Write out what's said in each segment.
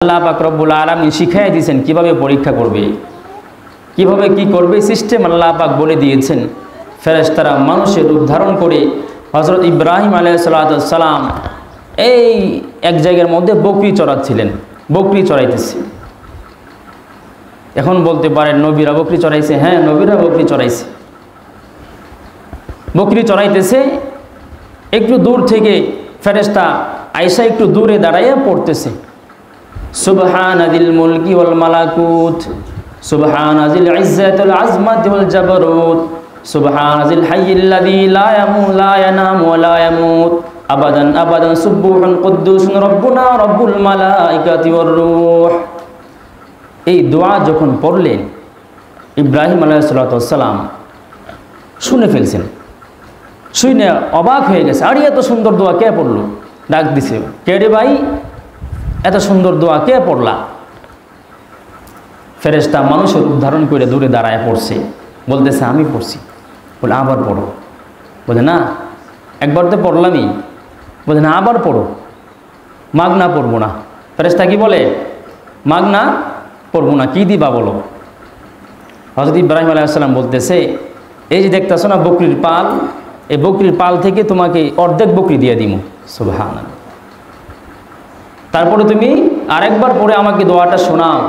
আল্লাহ পাক রব্বুল আলামিন শিখিয়ে দিয়েছেন কিভাবে পরীক্ষা করবে, কিভাবে কি করবে, সিস্টেম আল্লাহ পাক বলে দিয়েছেন। ফেরেশতারা মানুষের রূপ ধারণ করে হযরত ইব্রাহিম আলাইহিস সালাম এই এক জায়গার মধ্যে বকরি চড়াচ্ছিলেন, বকরি চড়াইতেছে। এখন বলতে পারেন নবীরা বকরি চড়াইছে? হ্যাঁ, নবীরা বকরি চড়াইছে। বকরি চড়াইতেছে, একটু দূর থেকে ফেরেশতা আয়েশা একটু দূরে দাঁড়াইয়া পড়তেছে, সুবহানাদিল মুলকি ওয়াল মালাকুত, সুবহানাদিল ইজ্জাতি ওয়াল আযমাতি ওয়াল জাবারুত, সুবহানাদিল হাইয়্যিল্লাযী লা ইয়ামুতু লা ইয়ানামু ওয়া লা ইয়ামুত আবাদান আবাদান সুবহান কুদ্দুসুন রব্বুনা রব্বুল মালাইকাতি ওয়ার রূহ। এই দোয়া যখন পড়লেন ইব্রাহিম আলাইহিস সালাম শুনে ফেলছেন, শুনে অবাক হয়ে গেছে। আর এত সুন্দর দোয়া কে পড়লো? ডাক দিছে, কে রে ভাই, এত সুন্দর দোয়া কে পড়লা? ফেরেশতা মানুষের উদ্ধারণ করে দূরে দাঁড়ায় পড়ছে, বলতেছে আমি পড়ছি। বলে আবার পড়ো। বলে না, একবার তো পড়লামই। বলে না, আবার পড়ো। মাগনা পড়বো না। ফেরেশতা কি বলে? মাগনা পড়বো না, কি দিবা বলো? হযরত ইব্রাহিম আলাইহিস সালাম বলতেছে, এই যে দেখতেছো না বকরির পাল, এই বকরির পাল থেকে তোমাকে অর্ধেক বকরি দিয়ে দিব। সুবহানাল্লাহ। তারপরে তুমি আরেকবার পরে আমাকে দোয়াটা শোনাও।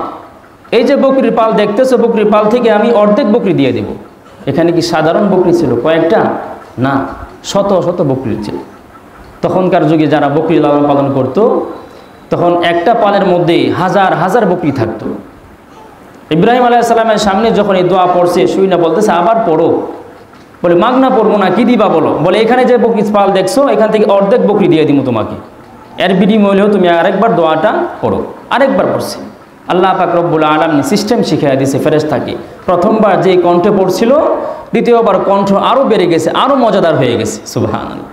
এই যে বকরির পাল দেখতেছো, বকরির পাল থেকে আমি অর্ধেক বকরি দিয়ে দেব। এখানে কি সাধারণ বকরি ছিল কয়েকটা? না, শত শত বকরি ছিল। তখনকার যুগে যারা বকরি লালন পালন করত, তখন একটা পালের মধ্যে হাজার হাজার বকরি থাকতো। ইব্রাহিম আলাইহিস সালামের সামনে যখন এই দোয়া পড়ছে, শুই না বলতেছে আবার পড়ো। বলে মাগনা পড়বো না, কি দিবা বলো? বলে এখানে যে বকরি পাল দেখছো, এখান থেকে অর্ধেক বকরি দিয়ে দিব তোমাকে, এর বিনিময়ে তুমি আরেকবার দোয়াটা পড়ো। আরেকবার পড়ছে। আল্লাহ পাক রব্বুল আলামিন সিস্টেম শিখিয়ে দিয়েছে ফেরেশতাকে। প্রথমবার যেই কণ্ঠে পড়ছিল, দ্বিতীয়বার কণ্ঠ আরও বেড়ে গেছে, আরও মজাদার হয়ে গেছে। সুবহানাল্লাহ।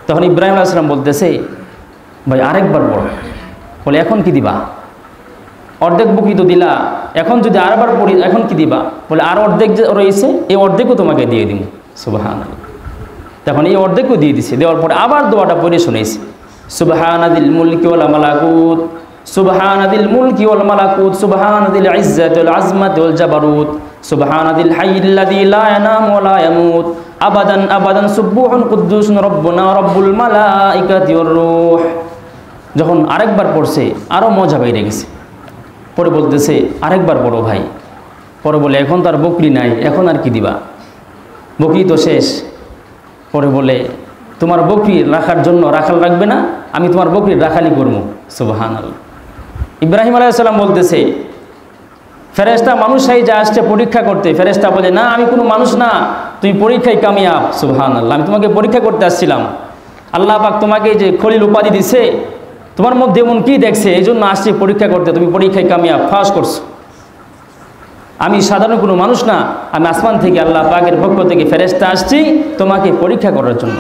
তখন ইব্রাহিম আলাইহিস সালাম বলতেছে, ভাই আরেকবার পড়ো। বলে এখন কি দিবা? অর্ধেক বকরি তো দিলা, এখন যদি আরেকবার পড়ি এখন কি দিবা? বলে আর অর্ধেক যে রয়েছে, এই অর্ধেকও তোমাকে দিয়ে দিব। সুবহানাল্লাহ। তখন এই অর্ধেকও দিয়ে দিছে। দেওয়ার পরে আবার দোয়াটা পড়ে শুনেছি, সুবহানাদিল মুলকি ওয়াল মালাকুত, সুবহানাদিল মুলকি ওয়াল মালাকুত, সুবহানাদিল ইজ্জাতি ওয়াল আযমাতি ওয়াল জাবারুত, সুবহানাদিল হাইয়্যিল্লাযী লা ইয়ানামু ওয়া লা ইয়ামুত আবাদান আবাদান সুবহান কুদ্দুসুন রব্বুনা রব্বুল মালাইকাতি ওয়ার রূহ। যখন আরেকবার পড়ছে, আরও মজা বেড়ে গেছে। পরে বলতেছে আরেকবার পড়ো ভাই। পরে বলে এখন তো আর বকরি নাই, এখন আর কি দিবা? বকরি তো শেষ। পরে বলে তোমার বকরি রাখার জন্য রাখাল রাখবে না, আমি তোমার বকরির রাখালি করবো। সুবহানাল্লাহ। ইব্রাহিম আলাইহিস সালাম বলতেছে, ফেরেশতা মানুষ যা আসছে পরীক্ষা করতে। ফেরেশতা বলে না, আমি কোনো মানুষ না, তুমি পরীক্ষায় কামিয়াব। সুবহানাল্লাহ। আমি তোমাকে পরীক্ষা করতে আসছিলাম। আল্লাহ পাক তোমাকে যে খলিল উপাধি দিছে, তোমার মধ্যে এমন কি দেখছে, এই জন্য আসছি পরীক্ষা করতে। তুমি পরীক্ষায় কামিয়াব, ফাঁস করছো। আমি সাধারণ কোনো মানুষ না, আমি আসমান থেকে আল্লাহ পাকের পক্ষ থেকে ফেরেশতা আসছি তোমাকে পরীক্ষা করার জন্য।